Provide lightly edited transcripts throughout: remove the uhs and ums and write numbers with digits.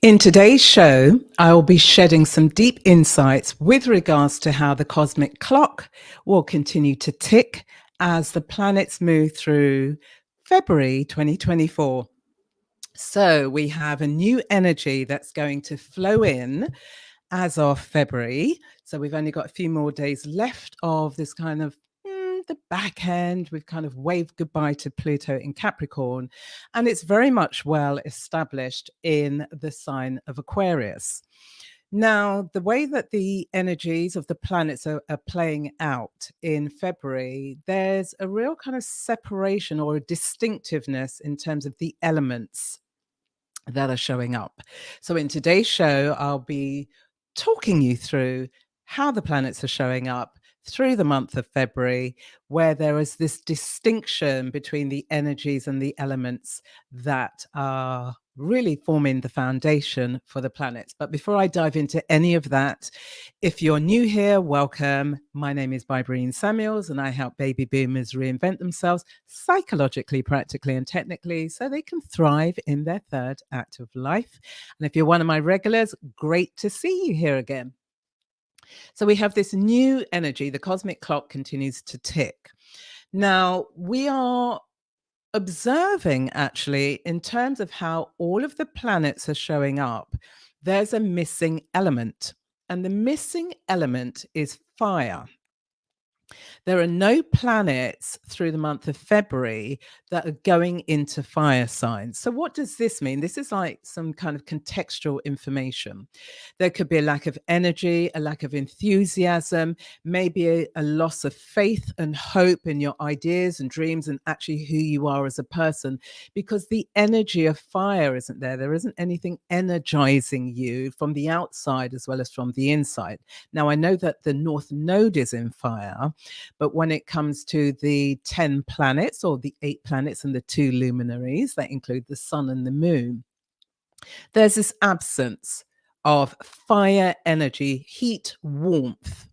In today's show, I will be shedding some deep insights with regards to how the cosmic clock will continue to tick as the planets move through February 2024. So, we have a new energy that's going to flow in as of February. So, we've only got a few more days left of this kind of the back end. We've kind of waved goodbye to Pluto in Capricorn, and it's very much well established in the sign of Aquarius. Now, the way that the energies of the planets are playing out in February, there's a real kind of separation or a distinctiveness in terms of the elements that are showing up. So, in today's show, I'll be talking you through how the planets are showing up through the month of February, where there is this distinction between the energies and the elements that are really forming the foundation for the planets. But before I dive into any of that, if you're new here, welcome. My name is Bybreen Samuels, and I help baby boomers reinvent themselves psychologically, practically, and technically so they can thrive in their third act of life. And if you're one of my regulars, great to see you here again. So we have this new energy. The cosmic clock continues to tick. Now, we are observing actually in terms of how all of the planets are showing up, there's a missing element. And the missing element is fire. There are no planets through the month of February that are going into fire signs. So, what does this mean? This is like some kind of contextual information. There could be a lack of energy, a lack of enthusiasm, maybe a loss of faith and hope in your ideas and dreams and actually who you are as a person, because the energy of fire isn't there. There isn't anything energizing you from the outside as well as from the inside. Now, I know that the North Node is in fire. But when it comes to the 10 planets or the 8 planets and the 2 luminaries that include the sun and the moon, there's this absence of fire energy, heat, warmth.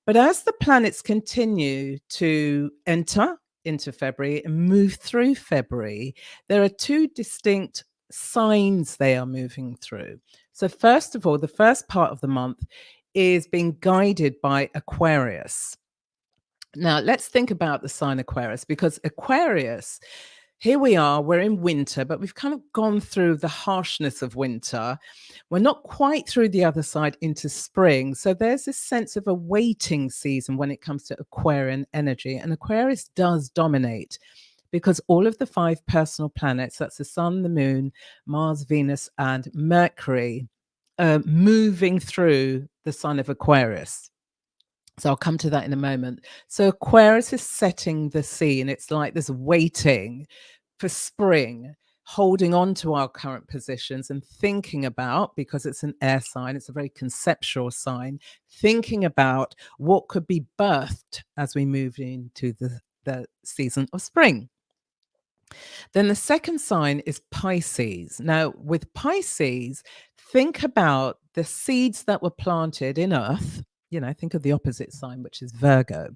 But as the planets continue to enter into February and move through February, there are 2 distinct signs they are moving through. So, first of all, the first part of the month is being guided by Aquarius. Now, let's think about the sign Aquarius, because Aquarius, here we are, we're in winter, but we've kind of gone through the harshness of winter. We're not quite through the other side into spring. So there's this sense of a waiting season when it comes to Aquarian energy. And Aquarius does dominate because all of the 5 personal planets, that's the sun, the moon, Mars, Venus, and Mercury, are moving through the sign of Aquarius. So I'll come to that in a moment. So Aquarius is setting the scene. It's like this waiting for spring, holding on to our current positions and thinking about, because it's an air sign, it's a very conceptual sign, thinking about what could be birthed as we move into the season of spring. Then the second sign is Pisces. Now, with Pisces, think about the seeds that were planted in Earth. Think of the opposite sign, which is Virgo.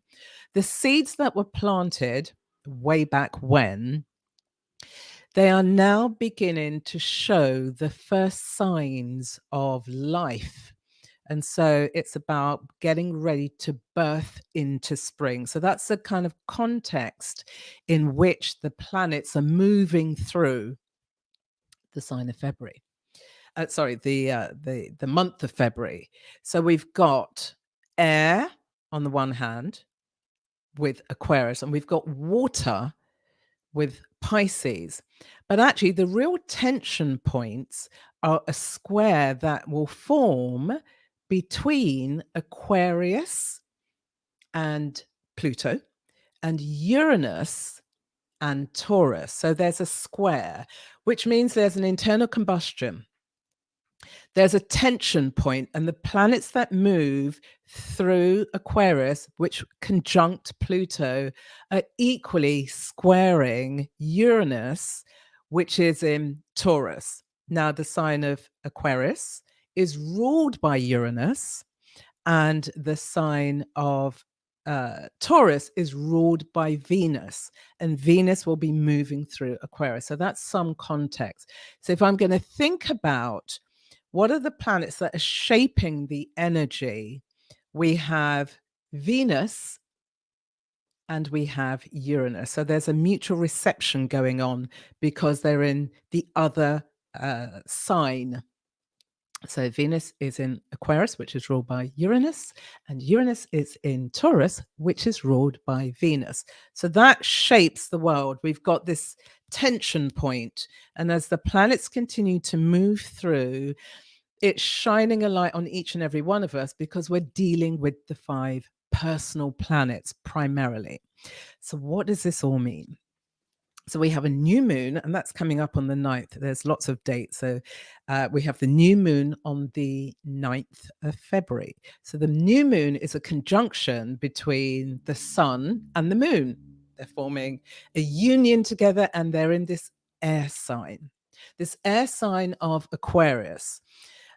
The seeds that were planted way back when, they are now beginning to show the first signs of life. And so it's about getting ready to birth into spring. So that's the kind of context in which the planets are moving through the sign of February. The month of February. So we've got air on the one hand with Aquarius, and we've got water with Pisces. But actually, the real tension points are a square that will form between Aquarius and Pluto and Uranus and Taurus. So there's a square, which means there's an internal combustion. There's a tension point, and the planets that move through Aquarius, which conjunct Pluto, are equally squaring Uranus, which is in Taurus. Now, the sign of Aquarius is ruled by Uranus, and the sign of Taurus is ruled by Venus, and Venus will be moving through Aquarius. So that's some context. So if I'm going to think about What are the planets that are shaping the energy? We have Venus and we have Uranus. So there's a mutual reception going on because they're in the other sign. So Venus is in Aquarius, which is ruled by Uranus, and Uranus is in Taurus, which is ruled by Venus. So that shapes the world. We've got this tension point, and as the planets continue to move through, it's shining a light on each and every one of us because we're dealing with the 5 personal planets primarily. So what does this all mean? So we have a new moon, and that's coming up on the 9th. There's lots of dates. So we have the new moon on the 9th of February. So the new moon is a conjunction between the sun and the moon. They're forming a union together, and they're in this air sign of Aquarius.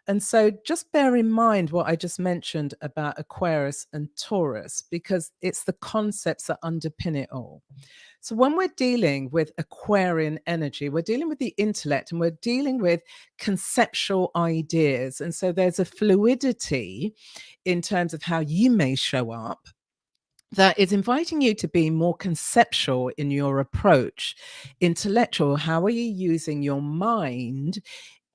And so just bear in mind what I just mentioned about Aquarius and Taurus, because it's the concepts that underpin it all. So when we're dealing with Aquarian energy, we're dealing with the intellect and we're dealing with conceptual ideas. And so there's a fluidity in terms of how you may show up that is inviting you to be more conceptual in your approach, intellectual. How are you using your mind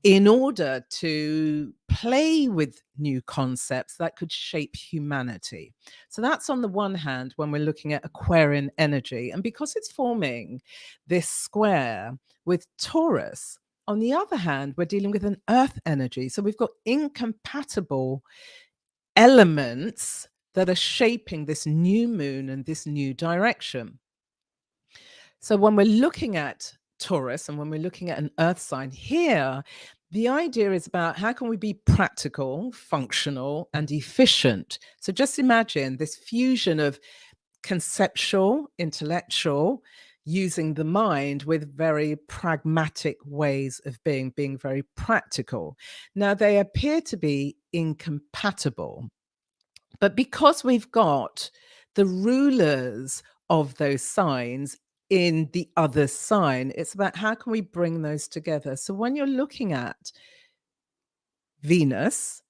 in order to play with new concepts that could shape humanity? So that's on the one hand when we're looking at Aquarian energy. And because it's forming this square with Taurus, on the other hand, we're dealing with an earth energy. So we've got incompatible elements that are shaping this new moon and this new direction. So when we're looking at Taurus and when we're looking at an earth sign here, the idea is about how can we be practical, functional, and efficient. So just imagine this fusion of conceptual, intellectual, using the mind with very pragmatic ways of being very practical. Now, they appear to be incompatible, but because we've got the rulers of those signs in the other sign, it's about how can we bring those together. So when you're looking at Venus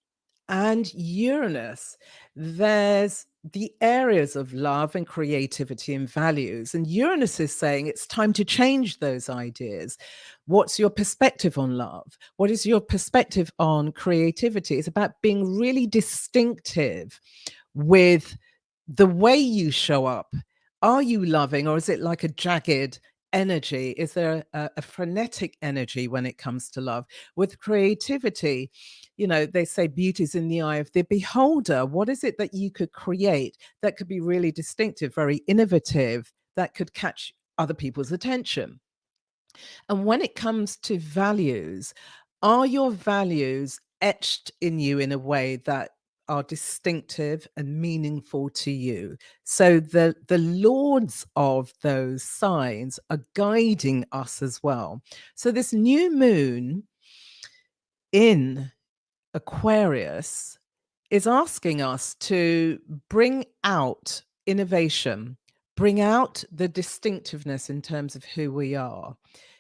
and Uranus, there's the areas of love and creativity and values. And Uranus is saying it's time to change those ideas. What's your perspective on love? What is your perspective on creativity? It's about being really distinctive with the way you show up. Are you loving, or is it like a jagged energy? Is there a frenetic energy when it comes to love? With creativity, they say beauty's in the eye of the beholder. What is it that you could create that could be really distinctive, very innovative, that could catch other people's attention? And when it comes to values, are your values etched in you in a way that are distinctive and meaningful to you? So the lords of those signs are guiding us as well. So this new moon in Aquarius is asking us to bring out innovation, bring out the distinctiveness in terms of who we are.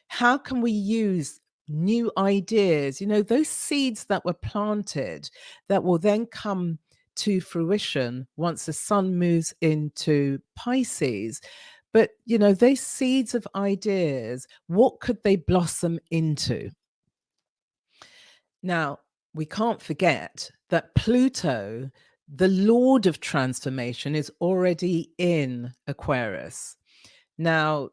How can we use new ideas, those seeds that were planted that will then come to fruition once the sun moves into Pisces? But, those seeds of ideas, what could they blossom into? Now, we can't forget that Pluto, the lord of transformation, is already in Aquarius. Now,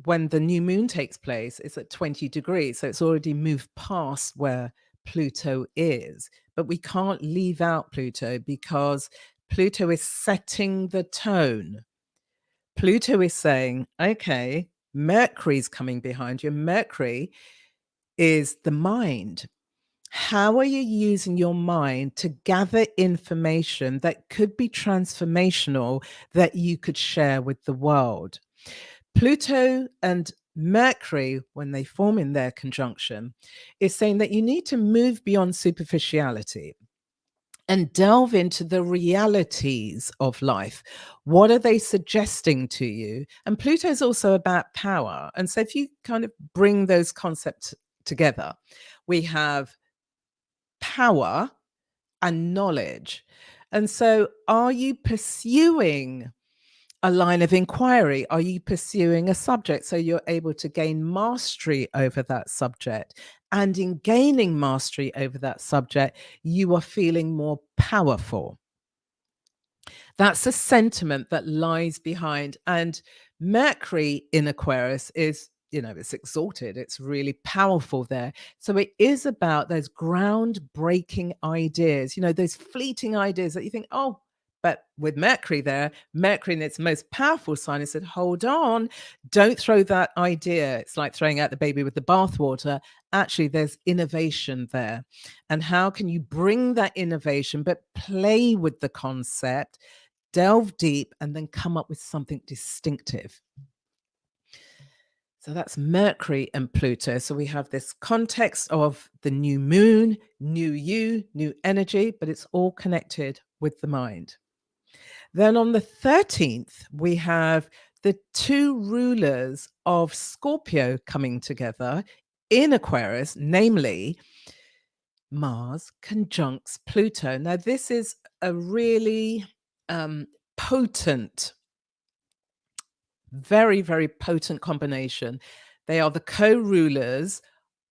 when the new moon takes place, it's at 20 degrees. So it's already moved past where Pluto is. But we can't leave out Pluto because Pluto is setting the tone. Pluto is saying, okay, Mercury's coming behind you. Mercury is the mind. How are you using your mind to gather information that could be transformational that you could share with the world? Pluto and Mercury, when they form in their conjunction, is saying that you need to move beyond superficiality and delve into the realities of life. What are they suggesting to you? And Pluto is also about power. And so if you kind of bring those concepts together, we have power and knowledge. And so, are you pursuing a line of inquiry? Are you pursuing a subject so you're able to gain mastery over that subject? And in gaining mastery over that subject, you are feeling more powerful. That's a sentiment that lies behind. And Mercury in Aquarius is, it's exalted, it's really powerful there. So it is about those groundbreaking ideas, those fleeting ideas that you think, oh, but with Mercury there, Mercury in its most powerful sign, it said, hold on, don't throw that idea. It's like throwing out the baby with the bathwater. Actually, there's innovation there. And how can you bring that innovation, but play with the concept, delve deep, and then come up with something distinctive? So that's Mercury and Pluto. So we have this context of the new moon, new you, new energy, but it's all connected with the mind. Then on the 13th, we have the two rulers of Scorpio coming together in Aquarius, namely Mars conjuncts Pluto. Now, this is a really potent, very, very potent combination. They are the co-rulers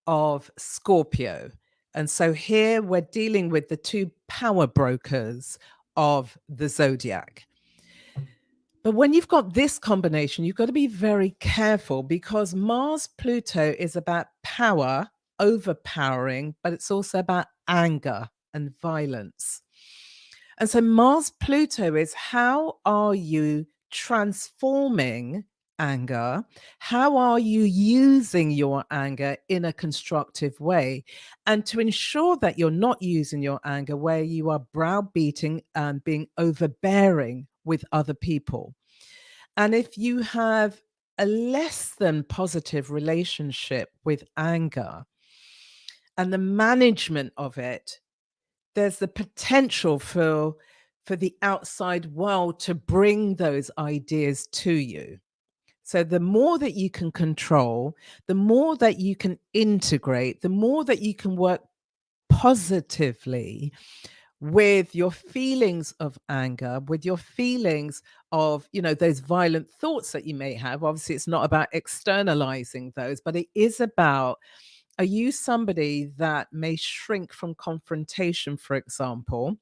of Scorpio. And so here we're dealing with the two power brokers of the zodiac. But when you've got this combination, you've got to be very careful, because Mars Pluto is about power, overpowering, but it's also about anger and violence. And so Mars Pluto is, how are you transforming anger? How are you using your anger in a constructive way? And to ensure that you're not using your anger where you are browbeating and being overbearing with other people. And if you have a less than positive relationship with anger and the management of it, there's the potential for the outside world to bring those ideas to you. So the more that you can control, the more that you can integrate, the more that you can work positively with your feelings of anger, with your feelings of, those violent thoughts that you may have. Obviously, it's not about externalizing those, but it is about, are you somebody that may shrink from confrontation, for example,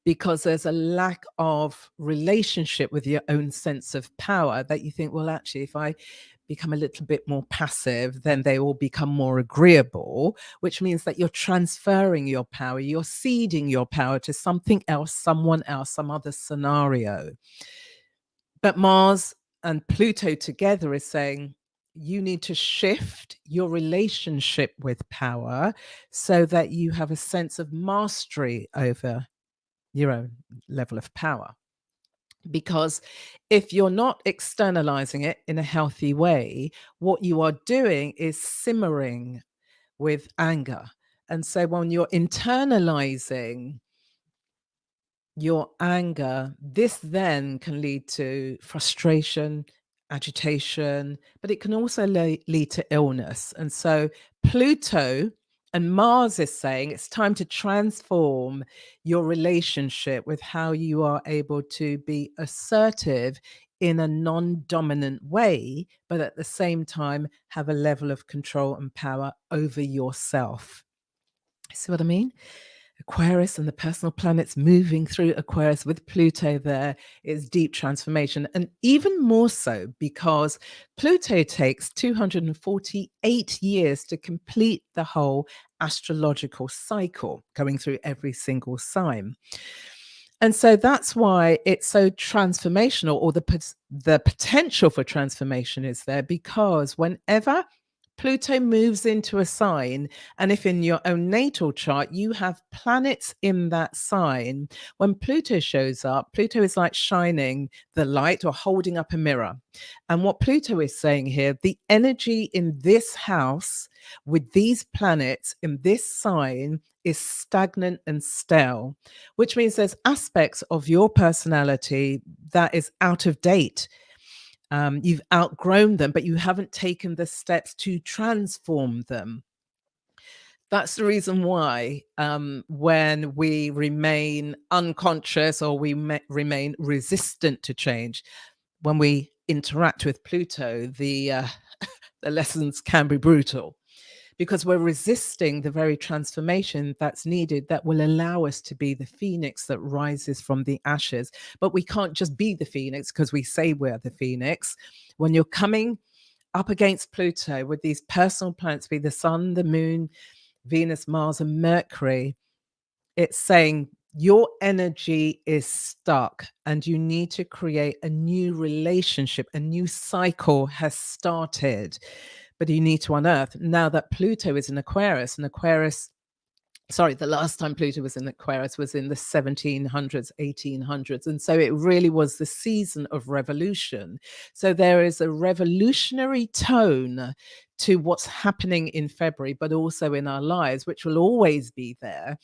because there's a lack of relationship with your own sense of power, that you think, well, actually, if I become a little bit more passive, then they will become more agreeable, which means that you're transferring your power, you're ceding your power to something else, someone else, some other scenario. But Mars and Pluto together is saying, you need to shift your relationship with power so that you have a sense of mastery over your own level of power. Because if you're not externalizing it in a healthy way, what you are doing is simmering with anger. And so when you're internalizing your anger, this then can lead to frustration, agitation, but it can also lead to illness. And so Pluto and Mars is saying it's time to transform your relationship with how you are able to be assertive in a non-dominant way, but at the same time have a level of control and power over yourself. See what I mean? Aquarius and the personal planets moving through Aquarius with Pluto there is deep transformation. And even more so because Pluto takes 248 years to complete the whole astrological cycle, going through every single sign. And so that's why it's so transformational, or the potential for transformation is there, because whenever Pluto moves into a sign, and if in your own natal chart you have planets in that sign, when Pluto shows up, Pluto is like shining the light or holding up a mirror. And what Pluto is saying here, the energy in this house with these planets in this sign is stagnant and stale, which means there's aspects of your personality that is out of date. You've outgrown them, but you haven't taken the steps to transform them. That's the reason why, when we remain unconscious or we remain resistant to change, when we interact with Pluto, the lessons can be brutal because we're resisting the very transformation that's needed that will allow us to be the phoenix that rises from the ashes. But we can't just be the phoenix because we say we're the phoenix. When you're coming up against Pluto with these personal planets, be the sun, the moon, Venus, Mars, and Mercury, it's saying your energy is stuck and you need to create a new relationship. A new cycle has started, but you need to unearth. Now that Pluto is in Aquarius, and Aquarius, sorry, the last time Pluto was in Aquarius was in the 1700s, 1800s. And so it really was the season of revolution. So there is a revolutionary tone to what's happening in February, but also in our lives, which will always be there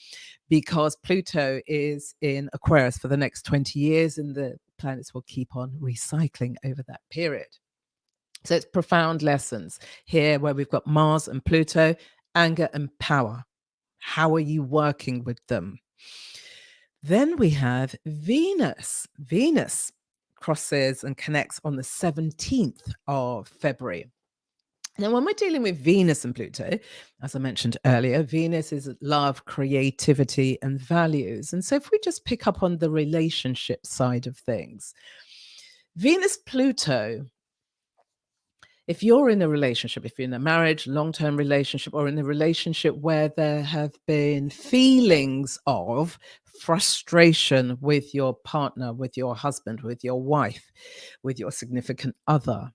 because Pluto is in Aquarius for the next 20 years and the planets will keep on recycling over that period. So it's profound lessons here where we've got Mars and Pluto, anger and power. How are you working with them? Then we have Venus. Venus crosses and connects on the 17th of February. Now, when we're dealing with Venus and Pluto, as I mentioned earlier, Venus is love, creativity, and values. And so if we just pick up on the relationship side of things, Venus Pluto, if you're in a relationship, if you're in a marriage, long-term relationship, or in a relationship where there have been feelings of frustration with your partner, with your husband, with your wife, with your significant other,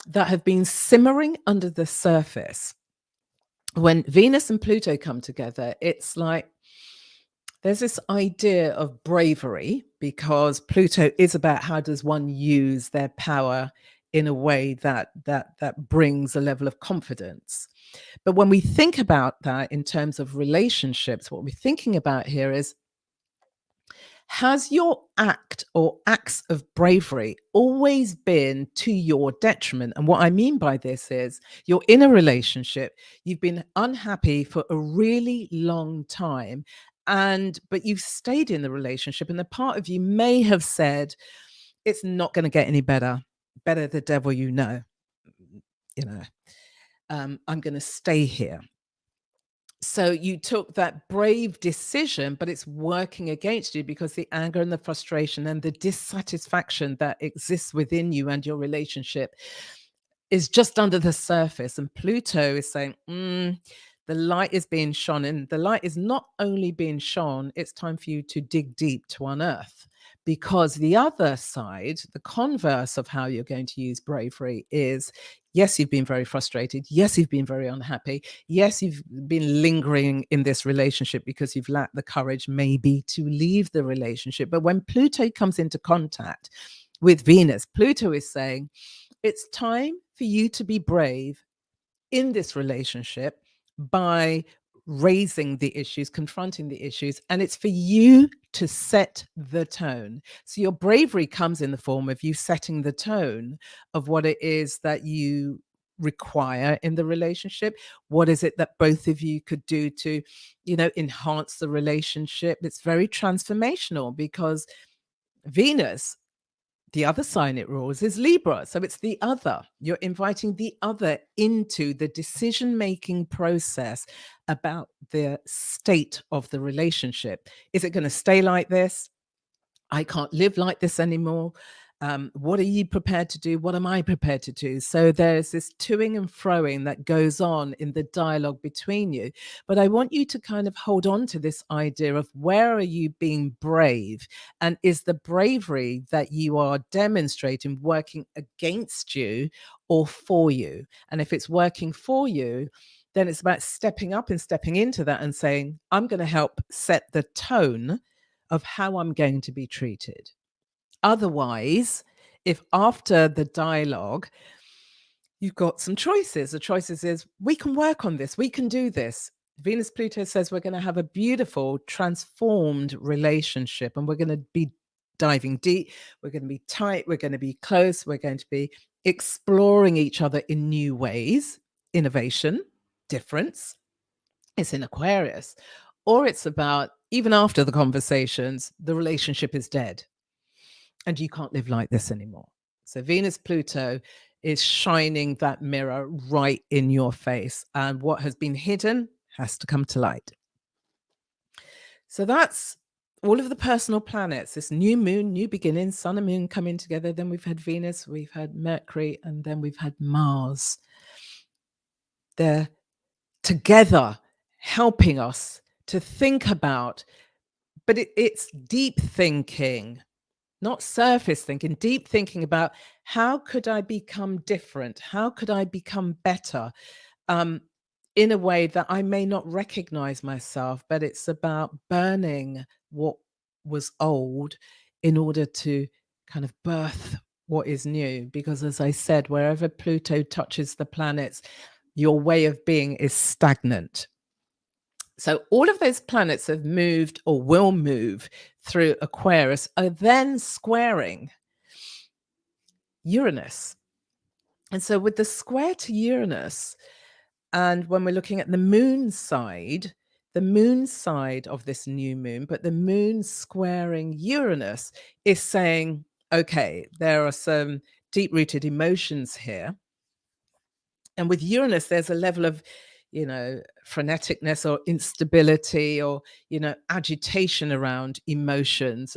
that have been simmering under the surface, when Venus and Pluto come together, it's like there's this idea of bravery because Pluto is about how does one use their power in a way that brings a level of confidence. But when we think about that in terms of relationships, what we're thinking about here is, has your act or acts of bravery always been to your detriment? And what I mean by this is you're in a relationship, you've been unhappy for a really long time, but you've stayed in the relationship, and the part of you may have said, it's not going to get any better. Better the devil you know. You know, I'm going to stay here. So you took that brave decision, but it's working against you because the anger and the frustration and the dissatisfaction that exists within you and your relationship is just under the surface. And Pluto is saying, the light is being shone, and the light is not only being shone, it's time for you to dig deep to unearth. Because the other side, the converse of how you're going to use bravery is, yes, you've been very frustrated. Yes, you've been very unhappy. Yes, you've been lingering in this relationship because you've lacked the courage maybe to leave the relationship. But when Pluto comes into contact with Venus, Pluto is saying, it's time for you to be brave in this relationship by raising the issues, confronting the issues, and it's for you to set the tone. So your bravery comes in the form of you setting the tone of what it is that you require in the relationship. What is it that both of you could do to, enhance the relationship? It's very transformational because Venus, the other sign it rules is Libra. So it's the other. You're inviting the other into the decision-making process about the state of the relationship. Is it going to stay like this? I can't live like this anymore. What are you prepared to do? What am I prepared to do? So there's this toing and froing that goes on in the dialogue between you. But I want you to kind of hold on to this idea of, where are you being brave? And is the bravery that you are demonstrating working against you or for you? And if it's working for you, then it's about stepping up and stepping into that and saying, I'm going to help set the tone of how I'm going to be treated. Otherwise, if after the dialogue, you've got some choices, the choices is, we can work on this, we can do this. Venus Pluto says we're going to have a beautiful, transformed relationship, and we're going to be diving deep, we're going to be tight, we're going to be close, we're going to be exploring each other in new ways, innovation, difference. it's in Aquarius. Or it's about, even after the conversations, the relationship is dead and you can't live like this anymore. So Venus Pluto is shining that mirror right in your face, and what has been hidden has to come to light. So that's all of the personal planets. This new moon, new beginning, sun and moon coming together. Then we've had Venus, we've had Mercury, and then we've had Mars. They're together helping us to think about, but it's deep thinking, not surface thinking, deep thinking about how could I become different? How could I become better? In a way that I may not recognize myself, but it's about burning what was old in order to kind of birth what is new. Because as I said, wherever Pluto touches the planets, your way of being is stagnant. So all of those planets have moved or will move through Aquarius, are then squaring Uranus. And so with the square to Uranus, and when we're looking at the moon side of this new moon, but the moon squaring Uranus is saying, okay, there are some deep-rooted emotions here. And with Uranus, there's a level of, freneticness or instability or, agitation around emotions.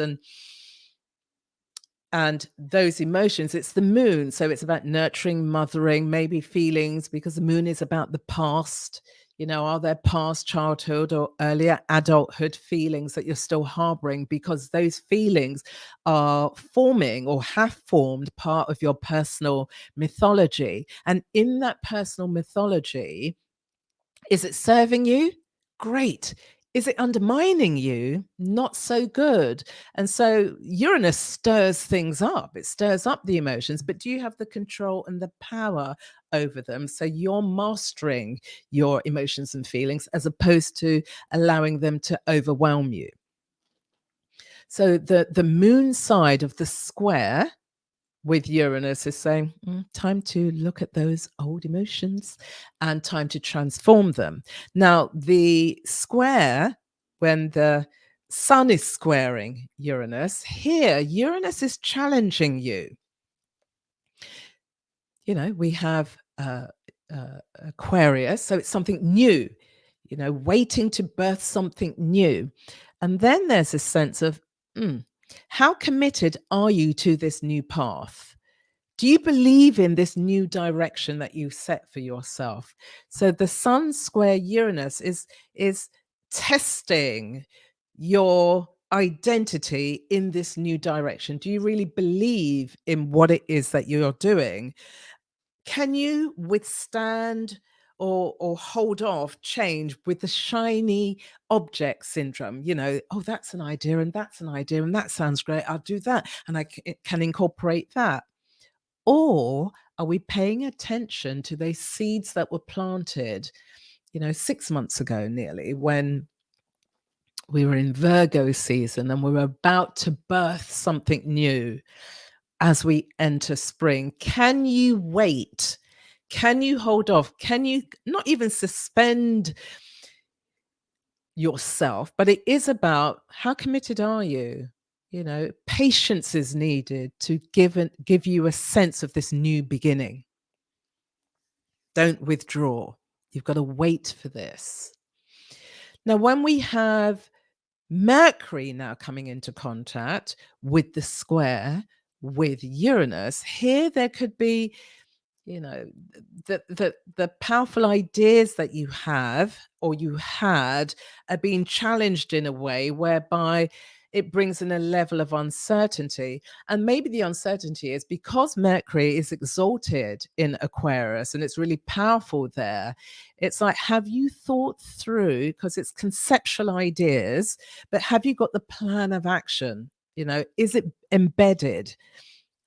And those emotions, it's the moon. So it's about nurturing, mothering, maybe feelings, because the moon is about the past. Are there past childhood or earlier adulthood feelings that you're still harboring? Because those feelings are forming or have formed part of your personal mythology. And in that personal mythology, is it serving you? Great. Is it undermining you? Not so good. And so Uranus stirs things up. It stirs up the emotions, but do you have the control and the power over them? So you're mastering your emotions and feelings as opposed to allowing them to overwhelm you. So the moon side of the square with Uranus is saying, time to look at those old emotions and time to transform them. Now, the square, when the sun is squaring Uranus, here, Uranus is challenging you. We have Aquarius, so it's something new, waiting to birth something new. And then there's a sense of, how committed are you to this new path? Do you believe in this new direction that you set for yourself? So the sun square Uranus is testing your identity in this new direction. Do you really believe in what it is that you're doing? Can you withstand or hold off change with the shiny object syndrome? Oh, that's an idea and that's an idea and that sounds great. I'll do that and I can incorporate that. Or are we paying attention to those seeds that were planted, 6 months ago nearly, when we were in Virgo season and we were about to birth something new as we enter spring? Can you wait? Can you hold off? Can you not even suspend yourself? But it is about how committed are you? Patience is needed to give you a sense of this new beginning. Don't withdraw. You've got to wait for this. Now, when we have Mercury now coming into contact with the square with Uranus, here there could be, the powerful ideas that you have or you had are being challenged in a way whereby it brings in a level of uncertainty. And maybe the uncertainty is because Mercury is exalted in Aquarius and it's really powerful there. It's like, have you thought through, because it's conceptual ideas, but have you got the plan of action? Is it embedded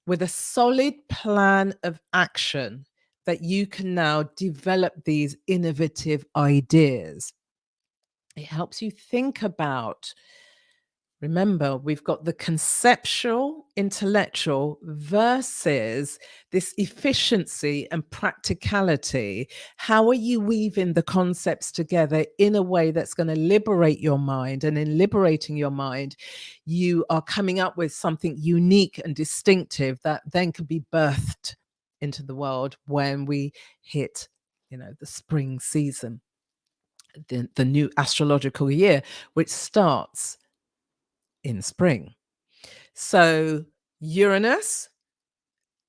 with a solid plan of action that you can now develop these innovative ideas? It helps you think about Remember, we've got the conceptual, intellectual versus this efficiency and practicality. How are you weaving the concepts together in a way that's going to liberate your mind? And in liberating your mind, you are coming up with something unique and distinctive that then can be birthed into the world when we hit, the spring season, the new astrological year, which starts in spring. So Uranus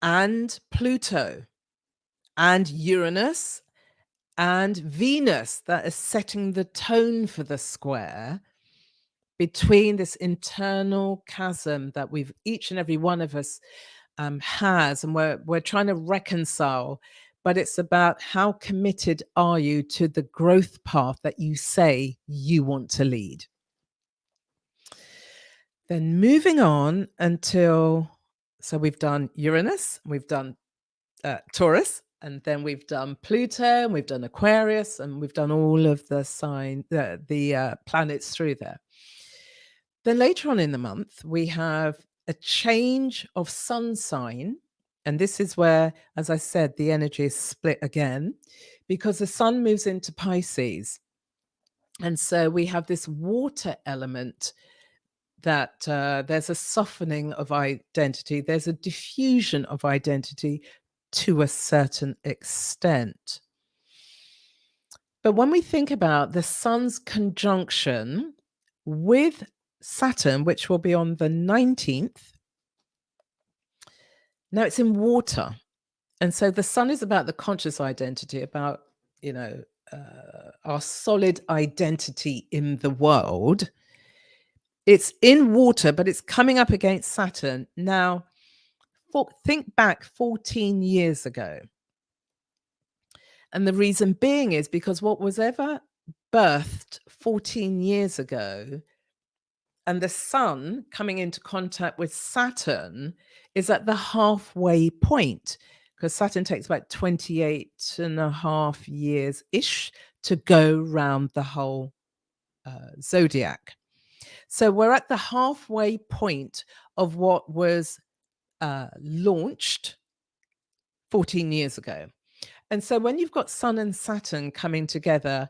and Pluto and Uranus and Venus, that is setting the tone for the square between this internal chasm that we've each and every one of us has, and we're trying to reconcile. But it's about how committed are you to the growth path that you say you want to lead. Then moving on so we've done Uranus, we've done Taurus, and then we've done Pluto, and we've done Aquarius, and we've done all of the planets through there. Then later on in the month, we have a change of sun sign. And this is where, as I said, the energy is split again because the sun moves into Pisces. And so we have this water element that there's a softening of identity, there's a diffusion of identity to a certain extent. But when we think about the sun's conjunction with Saturn, which will be on the 19th, now it's in water. And so the sun is about the conscious identity, about, our solid identity in the world. It's in water, but it's coming up against Saturn. Now, think back 14 years ago. And the reason being is because what was ever birthed 14 years ago and the sun coming into contact with Saturn is at the halfway point, because Saturn takes about 28 and a half years-ish to go round the whole zodiac. So we're at the halfway point of what was launched 14 years ago. And so when you've got Sun and Saturn coming together,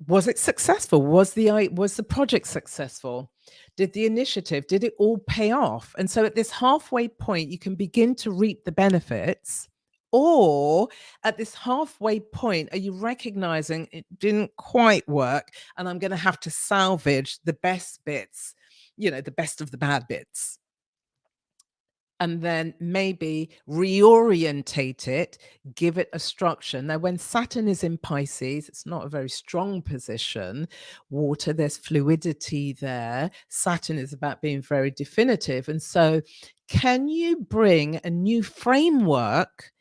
was it successful? Was the project successful? Did the initiative, did it all pay off? And so at this halfway point, you can begin to reap the benefits. Or at this halfway point, are you recognizing it didn't quite work and I'm going to have to salvage the best bits, the best of the bad bits? And then maybe reorientate it, give it a structure. Now, when Saturn is in Pisces, it's not a very strong position. Water, there's fluidity there. Saturn is about being very definitive. And so, can you bring a new framework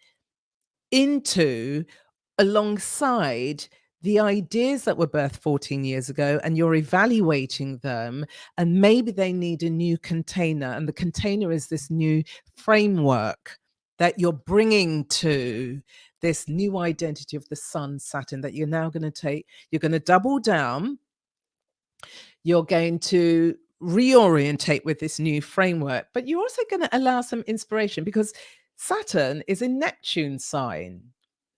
alongside the ideas that were birthed 14 years ago, and you're evaluating them, and maybe they need a new container, and the container is this new framework that you're bringing to this new identity of the sun, Saturn, that you're now going to take. You're going to double down. You're going to reorientate with this new framework, but you're also going to allow some inspiration because Saturn is a Neptune sign.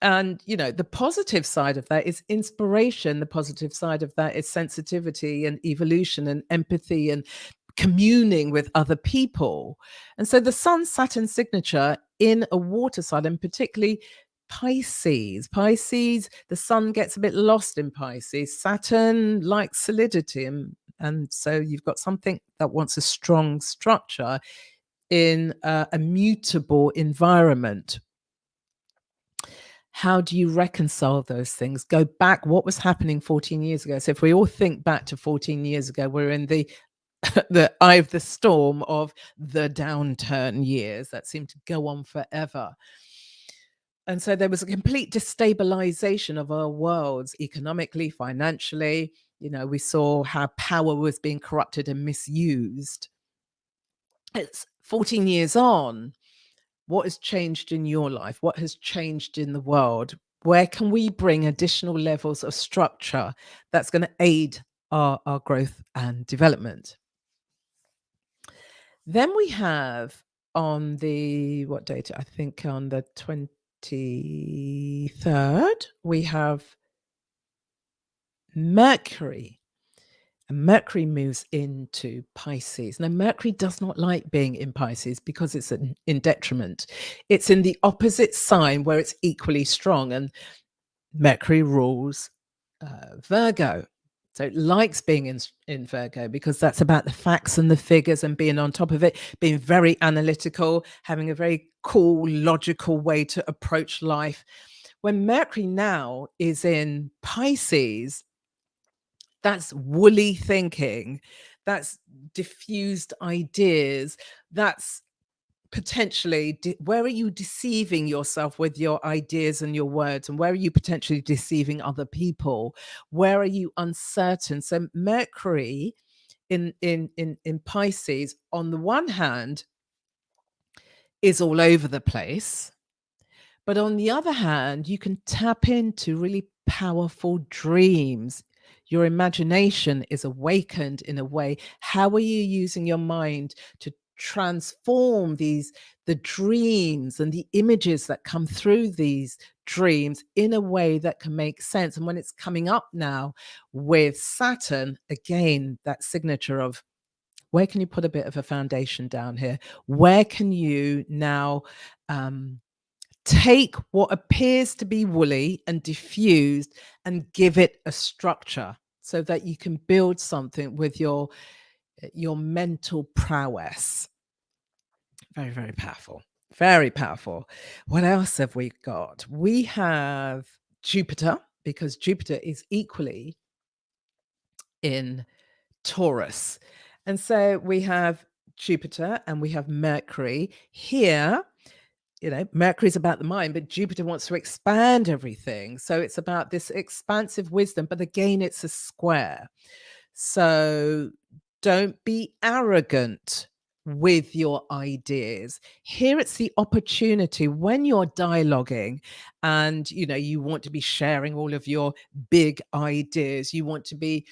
And, the positive side of that is inspiration. The positive side of that is sensitivity and evolution and empathy and communing with other people. And so the Sun Saturn signature in a water sign, and particularly Pisces, the sun gets a bit lost in Pisces. Saturn likes solidity. And so you've got something that wants a strong structure in a mutable environment. How do you reconcile those things? Go back, what was happening 14 years ago? So if we all think back to 14 years ago, we're in the eye of the storm of the downturn years that seem to go on forever. And so there was a complete destabilization of our worlds economically, financially. We saw how power was being corrupted and misused. It's 14 years on. What has changed in your life? What has changed in the world? Where can we bring additional levels of structure that's going to aid our growth and development? Then we have on the what date? I think on the 23rd, we have Mercury. And Mercury moves into Pisces. Now, Mercury does not like being in Pisces because it's in detriment. It's in the opposite sign where it's equally strong. And Mercury rules Virgo. So it likes being in Virgo because that's about the facts and the figures and being on top of it, being very analytical, having a very cool, logical way to approach life. When Mercury now is in Pisces, that's woolly thinking, that's diffused ideas, that's potentially where are you deceiving yourself with your ideas and your words, and where are you potentially deceiving other people, where are you uncertain? So Mercury in Pisces, on the one hand, is all over the place, but on the other hand, you can tap into really powerful dreams. Your imagination is awakened in a way. How are you using your mind to transform the dreams and the images that come through these dreams in a way that can make sense? And when it's coming up now with Saturn, again, that signature of where can you put a bit of a foundation down here? Where can you now take what appears to be woolly and diffused and give it a structure so that you can build something with your mental prowess? Very, very powerful. Very powerful. What else have we got? We have Jupiter, because Jupiter is equally in Taurus. And so we have Jupiter and we have Mercury here. Mercury's about the mind, but Jupiter wants to expand everything. So it's about this expansive wisdom, but again, it's a square. So don't be arrogant with your ideas. Here it's the opportunity when you're dialoguing and you want to be sharing all of your big ideas. You want to be,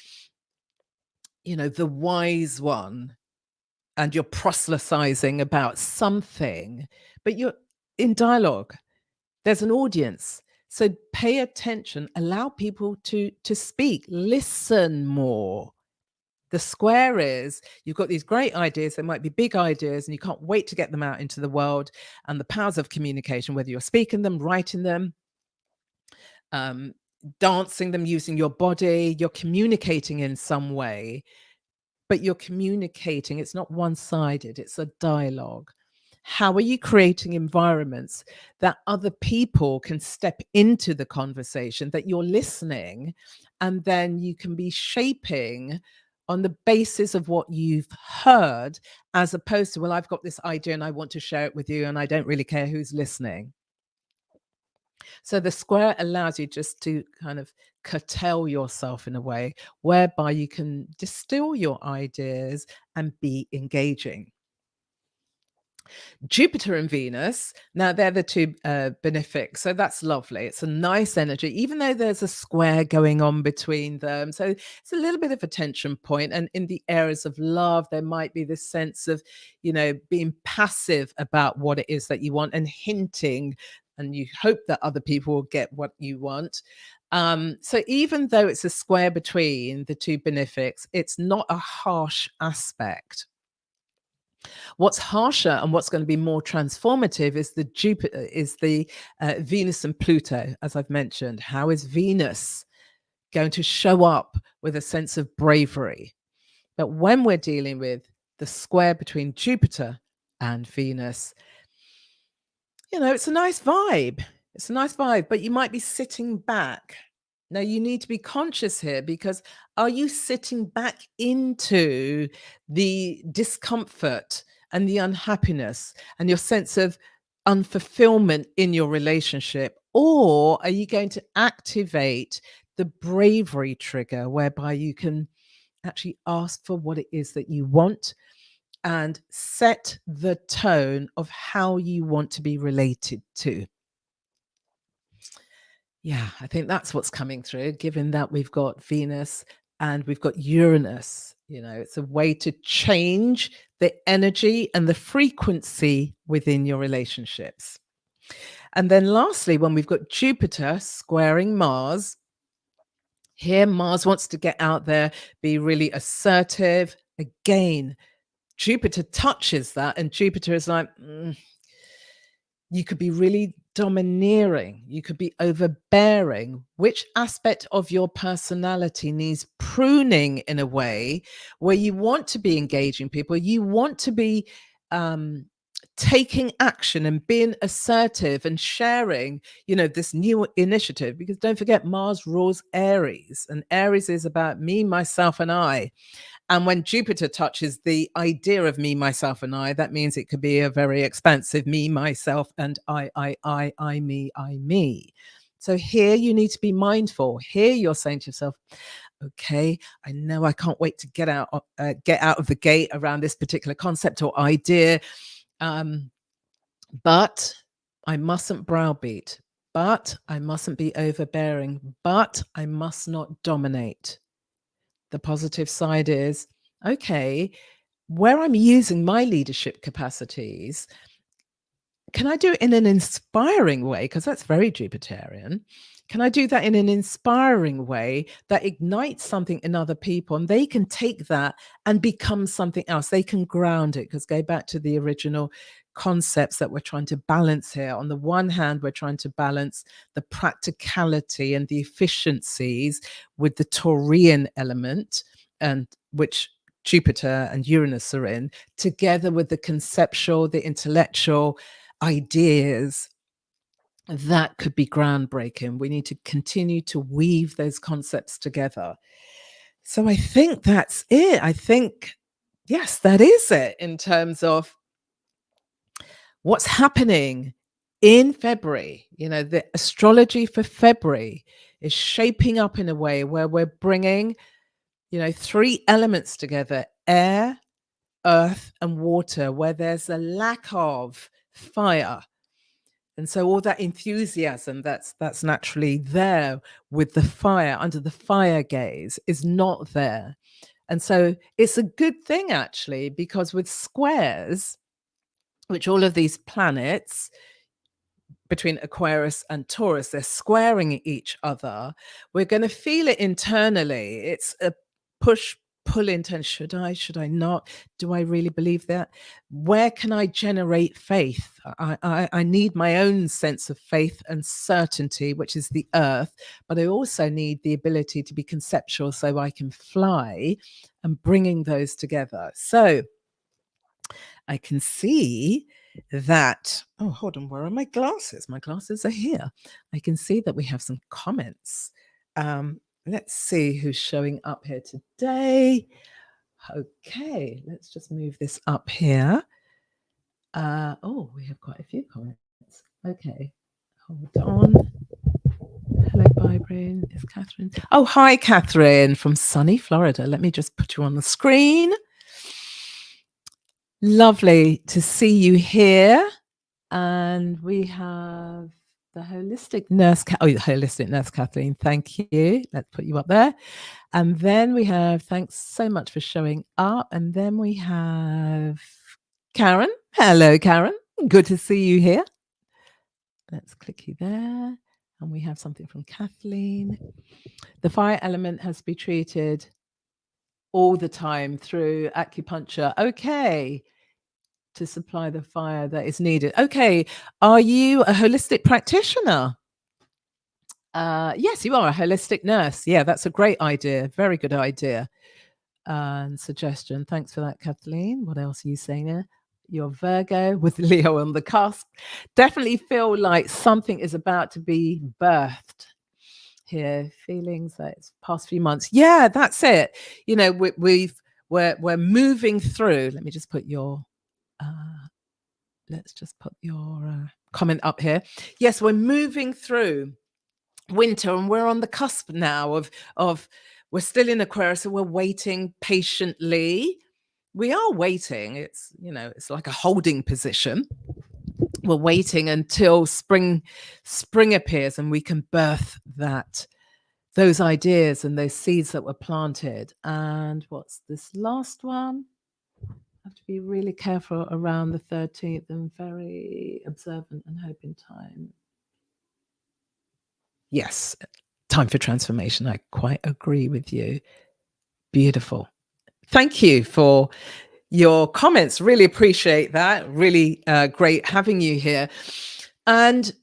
the wise one, and you're proselytizing about something, but you're in dialogue. There's an audience. So pay attention, allow people to speak, listen more. The square is you've got these great ideas, they might be big ideas, and you can't wait to get them out into the world. And the powers of communication, whether you're speaking them, writing them, dancing them, using your body, you're communicating in some way, but you're communicating. It's not one-sided, it's a dialogue. How are you creating environments that other people can step into the conversation, that you're listening, and then you can be shaping on the basis of what you've heard, as opposed to, well, I've got this idea and I want to share it with you, and I don't really care who's listening. So the square allows you just to kind of curtail yourself in a way whereby you can distill your ideas and be engaging. Jupiter and Venus, now they're the two benefics, so that's lovely. It's a nice energy, even though there's a square going on between them. So it's a little bit of a tension point. And in the areas of love, there might be this sense of, being passive about what it is that you want and hinting, and you hope that other people will get what you want. So even though it's a square between the two benefics, it's not a harsh aspect. What's harsher and what's going to be more transformative is the Venus and Pluto, as I've mentioned. How is Venus going to show up with a sense of bravery? But when we're dealing with the square between Jupiter and Venus, it's a nice vibe. It's a nice vibe, but you might be sitting back. Now, you need to be conscious here, because are you sitting back into the discomfort and the unhappiness and your sense of unfulfillment in your relationship? Or are you going to activate the bravery trigger whereby you can actually ask for what it is that you want and set the tone of how you want to be related to? Yeah, I think that's what's coming through, given that we've got Venus And we've got Uranus. It's a way to change the energy and the frequency within your relationships. And then lastly, when we've got Jupiter squaring Mars, here Mars wants to get out there, be really assertive. Again, Jupiter touches that, and Jupiter is like, you could be really domineering, you could be overbearing. Which aspect of your personality needs pruning in a way where you want to be engaging people, you want to be taking action and being assertive and sharing, this new initiative? Because don't forget, Mars rules Aries, and Aries is about me, myself, and I. And when Jupiter touches the idea of me, myself, and I, that means it could be a very expansive me, myself, and I, me. So here you need to be mindful. Here you're saying to yourself, okay, I know I can't wait to get out of the gate around this particular concept or idea, but I mustn't browbeat, but I mustn't be overbearing, but I must not dominate. The positive side is, okay, where I'm using my leadership capacities, can I do it in an inspiring way? Because that's very Jupiterian. Can I do that in an inspiring way that ignites something in other people, and they can take that and become something else? They can ground it, because go back to the original concepts that we're trying to balance here. On the one hand, we're trying to balance the practicality and the efficiencies with the Taurian element, and which Jupiter and Uranus are in, together with the conceptual, the intellectual ideas that could be groundbreaking. We need to continue to weave those concepts together. So I think that's it. I think, yes, that is it in terms of what's happening in February. The astrology for February is shaping up in a way where we're bringing, three elements together: air, earth, and water, where there's a lack of fire. And so all that enthusiasm that's naturally there with the fire, under the fire gaze, is not there. And so it's a good thing, actually, because with squares, which all of these planets between Aquarius and Taurus, they're squaring each other, we're going to feel it internally. It's a push pull intern. Should I not? Do I really believe that? Where can I generate faith? I need my own sense of faith and certainty, which is the earth, but I also need the ability to be conceptual so I can fly, and bringing those together. So I can see that, oh, hold on, where are my glasses? My glasses are here. I can see that we have some comments. Let's see who's showing up here today. Okay, let's just move this up here. Oh, we have quite a few comments. Okay, hold on. Hello, Bybreen. Is Catherine? Oh, hi, Catherine from sunny Florida. Let me just put you on the screen. Lovely to see you here. And we have the holistic nurse. The holistic nurse, Kathleen. Thank you. Let's put you up there. And then we have, thanks so much for showing up. And then we have Karen. Hello, Karen. Good to see you here. Let's click you there. And we have something from Kathleen. The fire element has to be treated all the time through acupuncture. Okay. To supply the fire that is needed. Okay. Are you a holistic practitioner? Yes, you are a holistic nurse. Yeah, that's a great idea. Very good idea and suggestion. Thanks for that, Kathleen. What else are you saying there? You're Virgo with Leo on the cusp. Definitely feel like something is about to be birthed here. Feelings that it's past few months. Yeah, that's it. We're moving through. Let me just put your let's just put your comment up here. Yes, we're moving through winter, and we're on the cusp now of we're still in Aquarius, so we're waiting patiently. We are waiting. It's like a holding position. We're waiting until spring appears and we can birth that those ideas and those seeds that were planted. And what's this last one? Have to be really careful around the 13th and very observant and hope in time. Yes, time for transformation. I quite agree with you. Beautiful. Thank you for your comments. Really appreciate that. Really great having you here. And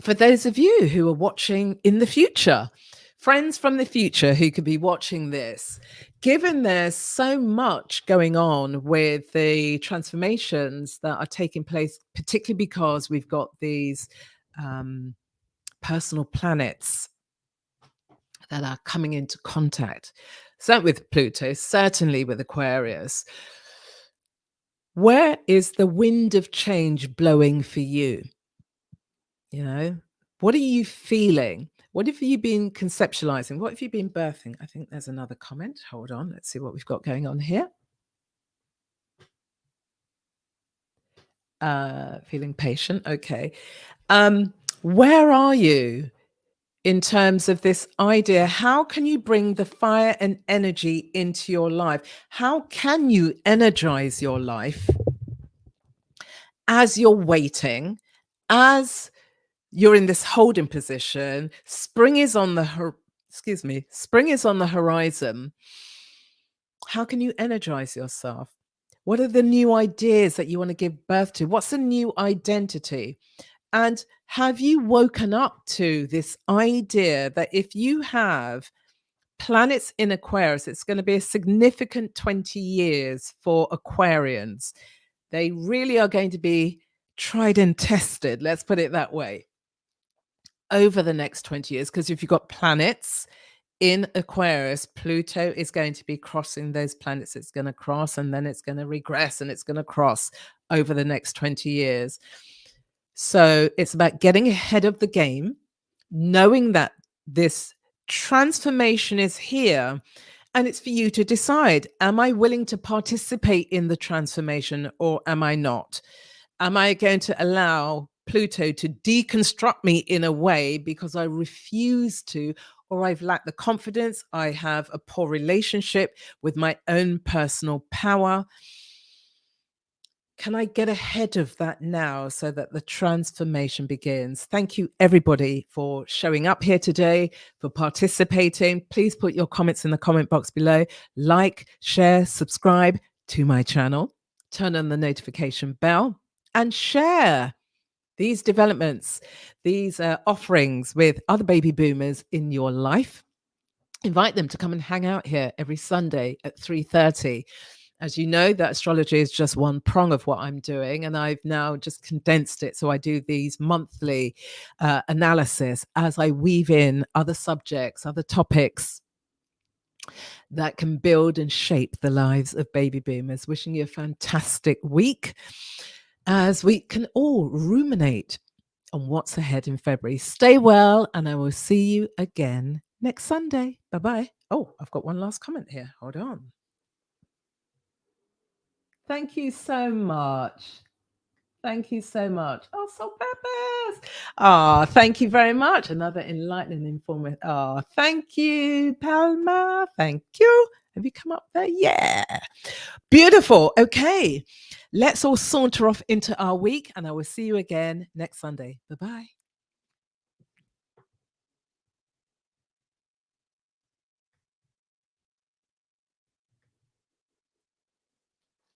for those of you who are watching in the future, friends from the future who could be watching this, given there's so much going on with the transformations that are taking place, particularly because we've got these personal planets that are coming into contact, so with Pluto, certainly with Aquarius. Where is the wind of change blowing for you? You know, what are you feeling? What have you been conceptualizing? What have you been birthing? I think there's another comment. Hold on. Let's see what we've got going on here. Feeling patient. Okay. Where are you in terms of this idea? How can you bring the fire and energy into your life? How can you energize your life as you're waiting, as you're in this holding position? Spring is on the spring is on the horizon. How can you energize yourself? What are the new ideas that you want to give birth to? What's the new identity? And have you woken up to this idea that if you have planets in Aquarius, it's going to be a significant 20 years for Aquarians. They really are going to be tried and tested, let's put it that way, over the next 20 years. Because if you've got planets in Aquarius, Pluto is going to be crossing those planets. It's going to cross and then it's going to regress and it's going to cross over the next 20 years. So it's about getting ahead of the game, knowing that this transformation is here, and it's for you to decide, am I willing to participate in the transformation or am I not? Am I going to allow Pluto to deconstruct me in a way because I refuse to, or I've lacked the confidence, I have a poor relationship with my own personal power? Can I get ahead of that now so that the transformation begins? Thank you, everybody, for showing up here today, for participating. Please put your comments in the comment box below. Like, share, subscribe to my channel, turn on the notification bell, and share these developments, these offerings with other baby boomers in your life. Invite them to come and hang out here every Sunday at 3:30. As you know, that astrology is just one prong of what I'm doing, and I've now just condensed it. So I do these monthly analysis as I weave in other subjects, other topics that can build and shape the lives of baby boomers. Wishing you a fantastic week as we can all ruminate on what's ahead in February. Stay well, and I will see you again next Sunday. Bye-bye. Oh, I've got one last comment here. Hold on. Thank you so much. Thank you so much. Oh, so purpose. Oh, thank you very much. Another enlightening, informative. Oh, thank you, Palma. Thank you. Have you come up there? Yeah. Beautiful. Okay. Let's all saunter off into our week, and I will see you again next Sunday. Bye-bye.